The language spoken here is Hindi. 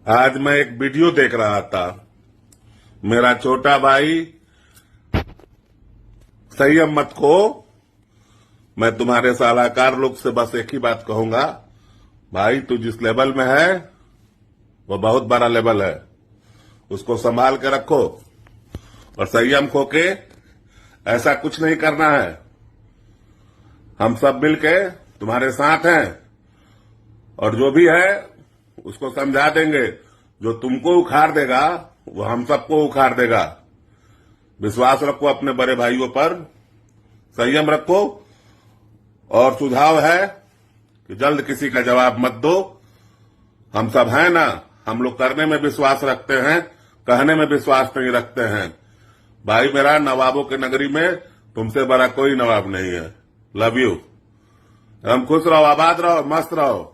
आज मैं एक वीडियो देख रहा था। मेरा छोटा भाई संयम मत खो। मैं तुम्हारे सलाहकार लोग से बस एक ही बात कहूंगा, भाई तू जिस लेवल में है वो बहुत बड़ा लेवल है, उसको संभाल के रखो और संयम खो के ऐसा कुछ नहीं करना है। हम सब मिलके तुम्हारे साथ हैं और जो भी है उसको समझा देंगे। जो तुमको उखाड़ देगा वो हम सबको उखाड़ देगा। विश्वास रखो अपने बड़े भाइयों पर, संयम रखो और सुझाव है कि जल्द किसी का जवाब मत दो। हम सब हैं ना, हम लोग करने में विश्वास रखते हैं, कहने में विश्वास नहीं रखते हैं। भाई मेरा, नवाबों की नगरी में तुमसे बड़ा कोई नवाब नहीं है। Love you. हम खुश रहो, आबाद रहो, मस्त रहो।